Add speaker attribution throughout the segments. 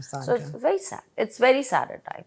Speaker 1: So it's very sad. It's very sad at times.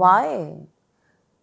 Speaker 1: why?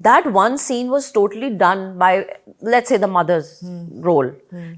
Speaker 1: that one scene was totally done by, let's say, the mother's role.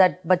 Speaker 1: that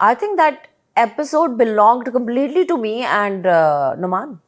Speaker 1: I think that episode belonged completely to me and Numan.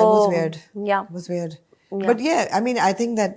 Speaker 2: that was weird. Yeah, was weird. But yeah, I mean, I think that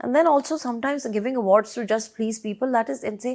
Speaker 1: And then also sometimes giving awards to just please people, that is insane.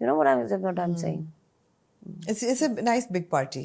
Speaker 1: You know what I'm saying?
Speaker 2: It's a nice big party.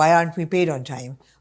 Speaker 2: why aren't we paid on time.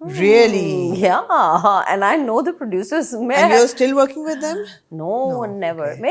Speaker 2: Really?
Speaker 1: Yeah, and I know the producers.
Speaker 2: And you're still working with them?
Speaker 1: No, never. Okay.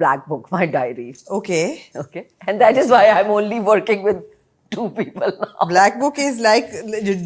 Speaker 1: black book, my diary. Okay. And that is why I'm only working with 2 people now.
Speaker 2: Black book is like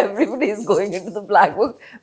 Speaker 1: Everybody is going into the black book.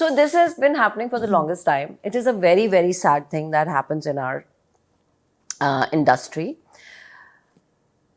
Speaker 1: so this has been happening for the longest time. It is a very very sad thing that happens in our industry.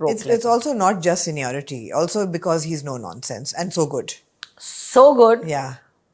Speaker 2: It's also not just seniority, also because he's no nonsense and so good.
Speaker 1: So good.
Speaker 2: Yeah.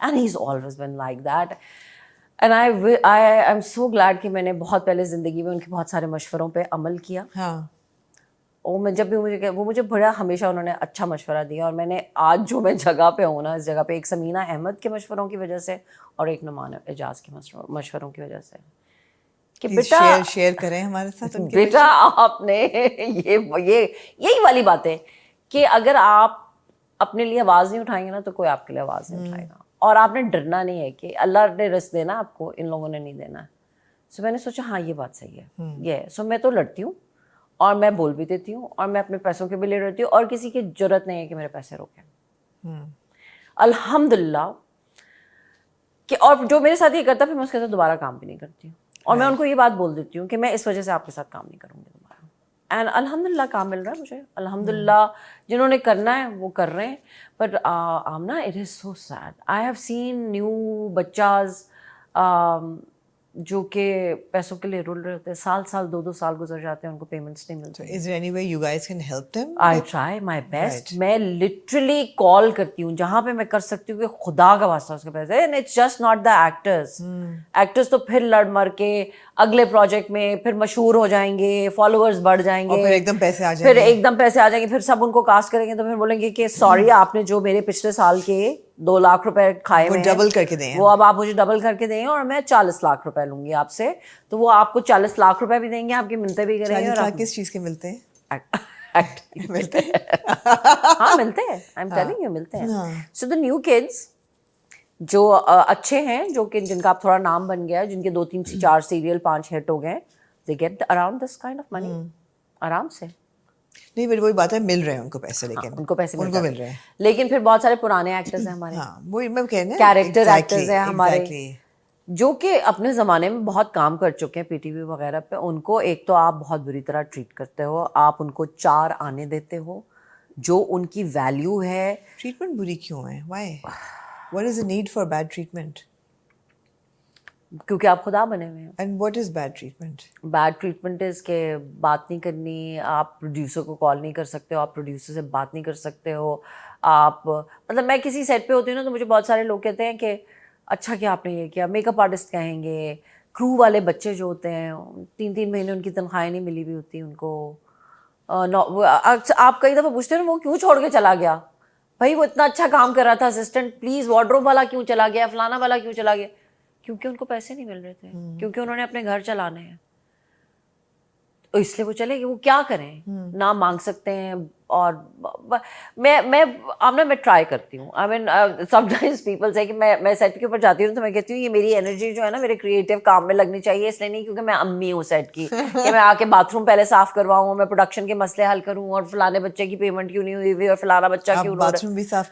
Speaker 1: And he's always been like that. And I am so glad کہ میں نے بہت پہلے زندگی میں ان کے بہت سارے مشوروں پہ عمل کیا.
Speaker 2: ہاں
Speaker 1: اور میں جب بھی مجھے بڑا ہمیشہ انہوں نے اچھا مشورہ دیا, اور میں نے آج جو میں جگہ پہ ہوں نا, اس جگہ پہ ایک سمینہ احمد کے مشوروں کی وجہ سے اور ایک نعمان اعجاز کے مشوروں کی وجہ سے, کہ بیٹا
Speaker 2: شیئر کریں ہمارے ساتھ.
Speaker 1: بیٹا آپ نے یہی والی بات ہے کہ اگر آپ اپنے لیے آواز نہیں اٹھائیں گے نا تو کوئی آپ کے لیے آواز نہیں اٹھائے گا, اور آپ نے ڈرنا نہیں ہے کہ اللہ نے رزق دینا آپ کو, ان لوگوں نے نہیں دینا ہے. سو میں نے سوچا ہاں یہ بات صحیح ہے, یہ سو میں تو لڑتی ہوں اور میں بول بھی دیتی ہوں, اور میں اپنے پیسوں کے بھی لے رہتی ہوں, اور کسی کی ضرورت نہیں ہے کہ میرے پیسے روکیں الحمدللہ. کہ اور جو میرے ساتھ یہ کرتا پھر میں اس کے ساتھ دوبارہ کام بھی نہیں کرتی ہوں, اور میں ان کو یہ بات بول دیتی ہوں کہ میں اس وجہ سے آپ کے ساتھ کام نہیں کروں گی دوبارہ. اینڈ الحمدللہ کام مل رہا ہے مجھے, الحمدللہ جنہوں نے کرنا ہے وہ کر رہے ہیں. But Amna it is so sad, I have seen new بچاز جو کہ پیسوں کے لیے رول رہے ہوتے ہیں, سال 2 سال گزر جاتے ہیں, ان کو پیمنٹس نہیں ملتے.
Speaker 2: Is there any way you guys can help them?
Speaker 1: I try my best. میں لٹرلی کال کرتی ہوں جہاں پہ میں کر سکتی ہوں کہ خدا کا واسطہ اس کے پیسے. And it's just not the actors. Actors تو پھر لڑ مر کے اگلے پروجیکٹ میں پھر مشہور ہو جائیں گے, فالوورز بڑھ جائیں گے,
Speaker 2: پھر ایک دم پیسے آ جائیں گے,
Speaker 1: پھر ایک دم پیسے آ جائیں گے, پھر سب ان کو کاسٹ کریں گے تو پھر بولیں گے کہ سوری آپ نے جو میرے پچھلے سال کے 2 لاکھ روپے کھائے ہوئے
Speaker 2: ڈبل کر کے دیں,
Speaker 1: وہ اب آپ مجھے ڈبل کر کے دیں, اور میں 40 لاکھ روپے لوں گی آپ سے. تو وہ آپ کو 40 لاکھ روپے بھی دیں گے, آپ کی منتیں بھی کریں گے.
Speaker 2: 40 لاکھ کس چیز کے ملتے ہیں؟
Speaker 1: ملتے ہیں, ہاں ملتے ہیں, آئی ایم ٹیلنگ یو ملتے ہیں. سو دا نیو کڈس جو اچھے ہیں, جو کہ جن کا آپ تھوڑا نام بن گیا ہے, جن کے 2 3 4 سیریل 5 ہٹ ہو گئے, they get around this kind of money آرام سے.
Speaker 2: نہیں بٹ وہی بات ہے, مل رہے ہیں ان کو پیسے, لیکن
Speaker 1: ان کو پیسے
Speaker 2: مل رہے ہیں.
Speaker 1: لیکن پھر بہت سارے پرانے ایکٹرز ہیں ہمارے,
Speaker 2: ہاں وہی میں کہہ رہی ہوں,
Speaker 1: کیریکٹر ایکٹرز ہیں ہمارے, جو کہ اپنے زمانے میں بہت کام کر چکے ہیں پی ٹی وی وغیرہ پہ. ان کو ایک تو آپ بہت بری طرح ٹریٹ کرتے ہو, آپ ان کو 4 آنے دیتے ہو, جو ان کی ویلیو ہے.
Speaker 2: ٹریٹمنٹ بری کیوں ہے؟ Why? What is the need for bad treatment?
Speaker 1: کیونکہ آپ خدا بنے ہوئے ہیں.
Speaker 2: And what is bad treatment?
Speaker 1: Bad treatment is کہ بات نہیں کرنی, آپ پروڈیوسر کو کال نہیں کر سکتے ہو, آپ پروڈیوسر سے بات نہیں کر سکتے ہو. آپ مطلب میں کسی سیٹ پہ ہوتی ہوں نا تو مجھے بہت سارے لوگ کہتے ہیں کہ اچھا کیا آپ نے یہ کیا, میک اپ آرٹسٹ کہیں گے, کرو والے بچے جو ہوتے ہیں 3 مہینے ان کی تنخواہیں نہیں ملی ہوئی ہوتی ان کو. آپ کئی دفعہ پوچھتے ہیں وہ کیوں چھوڑ کے چلا گیا, بھائی وہ اتنا اچھا کام کر رہا تھا اسسٹنٹ, پلیز وارڈروب والا کیوں چلا گیا, فلانا والا کیوں چلا گیا. کیونکہ ان کو پیسے نہیں مل رہے تھے, کیونکہ انہوں نے اپنے گھر چلانے ہیں, تو اس لیے وہ چلے گئے. وہ کیا کریں, نہ مانگ سکتے ہیں. اور میں ٹرائی کرتی ہوں, آئی مین سم ٹائمز پیپل سے کہ میں سیٹ کے اوپر جاتی ہوں تو میں کہتی ہوں یہ میری انرجی جو ہے نا میرے کریٹو کام میں لگنی چاہیے, اس لیے نہیں کیونکہ میں امی ہوں سیٹ کی کہ میں آ کے باتھ روم پہلے صاف کرواؤں, میں پروڈکشن کے مسئلے حل کروں, اور فلانے بچے کی پیمنٹ کیوں نہیں ہوئی ہوئی, اور فلانا بچہ کیوں
Speaker 2: باتھ روم بھی صاف